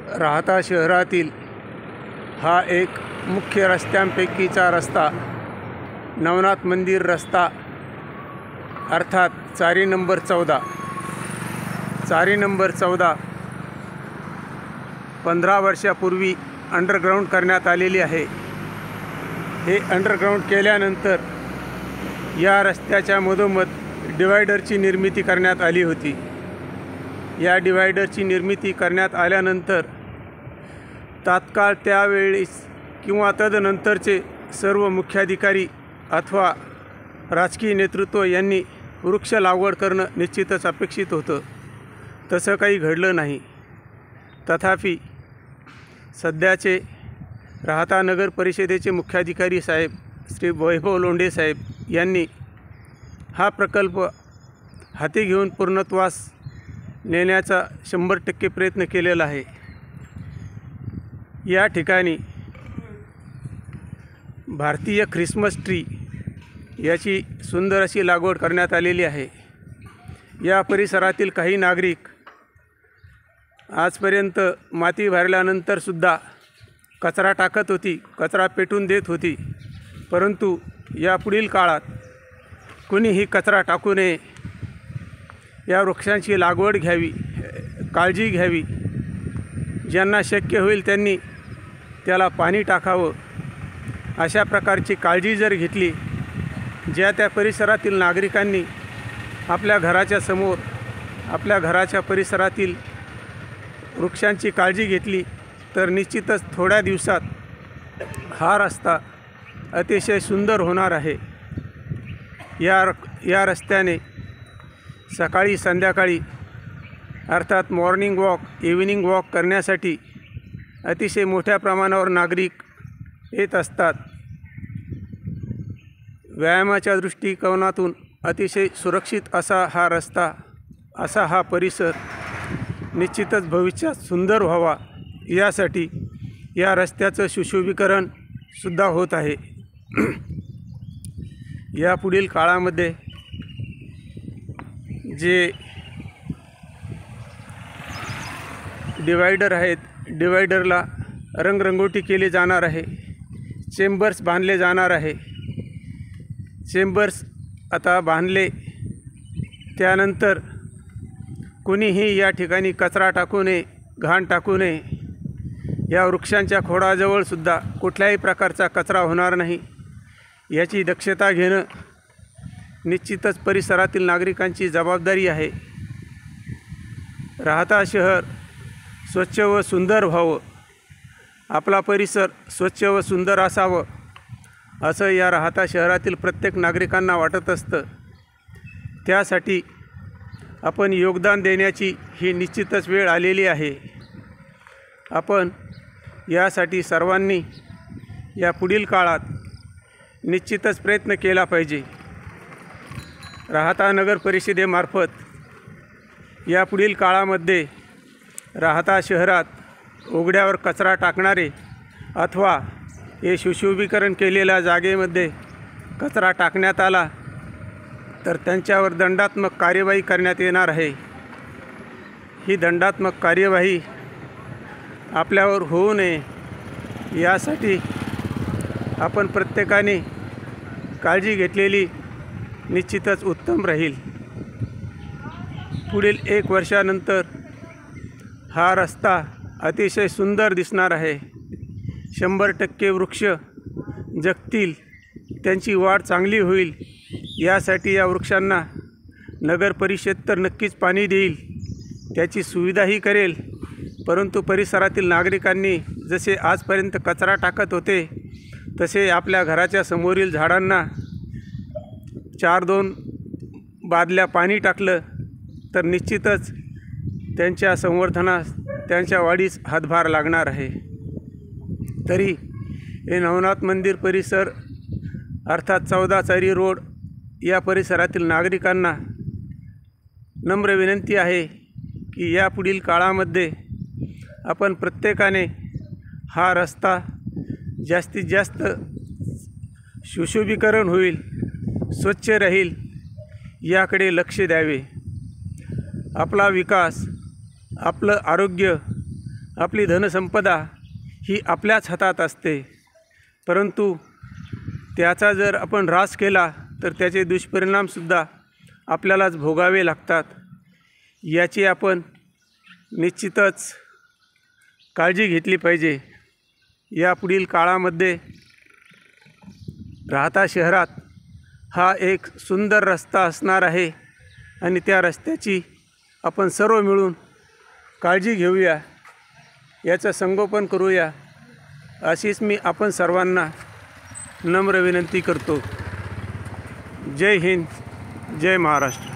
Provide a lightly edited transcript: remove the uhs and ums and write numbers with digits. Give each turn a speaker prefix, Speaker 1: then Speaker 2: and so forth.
Speaker 1: राहता शहरातील हा एक मुख्य रस्त्यांपैकीचा रस्ता नवनाथ मंदिर रस्ता अर्थात चारी नंबर 14 15 वर्षापूर्वी अंडरग्राऊंड करण्यात आलेली आहे। हे अंडरग्राऊंड केल्यानंतर या रस्त्याच्या मधोमध डिवायडरची निर्मिती करण्यात आली होती। या डिवायडरची निर्मिती करण्यात आल्यानंतर तात्काळ त्यावेळेस किंवा तदनंतरचे सर्व मुख्याधिकारी अथवा राजकीय नेतृत्व यांनी वृक्ष लागवड करणं निश्चितच अपेक्षित होतं। तसं काही घडलं नाही। तथापि सध्याचे राहता नगर परिषदेचे मुख्याधिकारी साहेब श्री वैभव लोंढे साहेब यांनी हा प्रकल्प हाती घेऊन पूर्णत्वास नेण्याचा 100% प्रयत्न केलेला आहे। या ठिकाणी भारतीय ख्रिसमस ट्री याची सुंदर अशी लागवड करण्यात आलेली आहे। या परिसरातील काही नागरिक आजपर्यंत माती भरल्यानंतर सुद्धा कचरा टाकत होती, कचरा पेटून देत होती, परंतु यापुढील काळात कुणीही कचरा टाकू नये, या वृक्षांची लागवड घ्यावी, काळजी घ्यावी, ज्यांना शक्य होईल त्यांनी त्याला पाणी टाकावं। अशा प्रकारची काळजी जर घेतली, ज्या त्या परिसरातील नागरिकांनी आपल्या घराच्या समोर आपल्या घराच्या परिसरातील वृक्षांची काळजी घेतली, तर निश्चितच थोड्या दिवसात हा रस्ता अतिशय सुंदर होणार आहे। या रस्त्याने सकाळी संध्याकाळी अर्थात मॉर्निंग वॉक, इव्हिनिंग वॉक करण्यासाठी अतिशय मोठ्या प्रमाणावर नागरिक येत असतात। व्यायामाच्या दृष्टिकोनातून अतिशय सुरक्षित असा हा रस्ता, असा हा परिसर निश्चितच भविष्यात सुंदर व्हावा, यासाठी या रस्त्याचं सुशोभीकरण सुद्धा होत आहे। यापुढील काळामध्ये जे डिवायडर आहेत, डिवायडरला रंगरंगोटी केली जाणार आहे, चेंबर्स बांधले जाणार आहे। चेंबर्स आता बांधले त्यानंतर कुणीही या ठिकाणी कचरा टाकू नये, घाण टाकू नये। या वृक्षांच्या खोडाजवळसुद्धा कुठल्याही प्रकारचा कचरा होणार नाही, याची दक्षता घेणं निश्चितच परिसरातील नागरिकांची जबाबदारी आहे। राहता शहर स्वच्छ व सुंदर व्हावं, आपला परिसर स्वच्छ व सुंदर असावं, असं या राहता शहरातील प्रत्येक नागरिकांना वाटत असतं। त्यासाठी आपण योगदान देण्याची ही निश्चितच वेळ आलेली आहे। आपण यासाठी सर्वांनी या पुढील काळात निश्चितच प्रयत्न केला पाहिजे। राहता नगर परिषदेमार्फत या पुढील काळामध्ये राहता शहरात उघड्यावर कचरा टाकणारे अथवा हे सुशोभीकरण केलेल्या जागेमध्ये कचरा टाकण्यात आला तर त्यांच्यावर दंडात्मक कार्यवाही करण्यात येणार आहे। ही दंडात्मक कार्यवाही आपल्यावर होऊ नये, यासाठी आपण प्रत्येकाने काळजी घेतलेली निश्चितच उत्तम राहील। पुढील 1 वर्षानंतर हा रस्ता अतिशय सुंदर दिसणार आहे। 100% वृक्ष जगतील, त्यांची वाढ चांगली होईल, यासाठी या वृक्षांना नगर परिषद तर नक्कीच पाणी देईल, त्याची सुविधाही करेल, परंतु परिसरातील नागरिकांनी जसे आजपर्यंत कचरा टाकत होते तसे आपल्या घराच्या समोरील झाडांना 4-2 बादल्या पाणी टाकलं तर निश्चितच त्यांच्या संवर्धनास, त्यांच्या वाढीस हातभार लागणार आहे। तरी हे नवनाथ मंदिर परिसर अर्थात 14 चारी रोड या परिसरातील नागरिकांना नम्र विनंती आहे की यापुढील काळामध्ये आपण प्रत्येकाने हा रस्ता जास्तीत जास्त सुशोभीकरण होईल, स्वच्छ राहील, याकडे लक्ष द्यावे। आपला विकास, आपलं आरोग्य आपली धनसंपदा ही आपल्याच हातात असते, परंतु त्याचा जर आपण ऱ्हास केला तर त्याचे दुष्परिणामसुद्धा आपल्यालाच भोगावे लागतात. याची आपण निश्चितच काळजी घेतली पाहिजे. यापुढील काळामध्ये राहता शहरात हा एक सुंदर रस्ता असणार आहे आणि त्या रस्त्याची आपण सर्व मिळून काळजी घेऊया, याचं संगोपन करूया, अशीच मी आपण सर्वांना नम्र विनंती करतो. जय हिंद, जय महाराष्ट्र.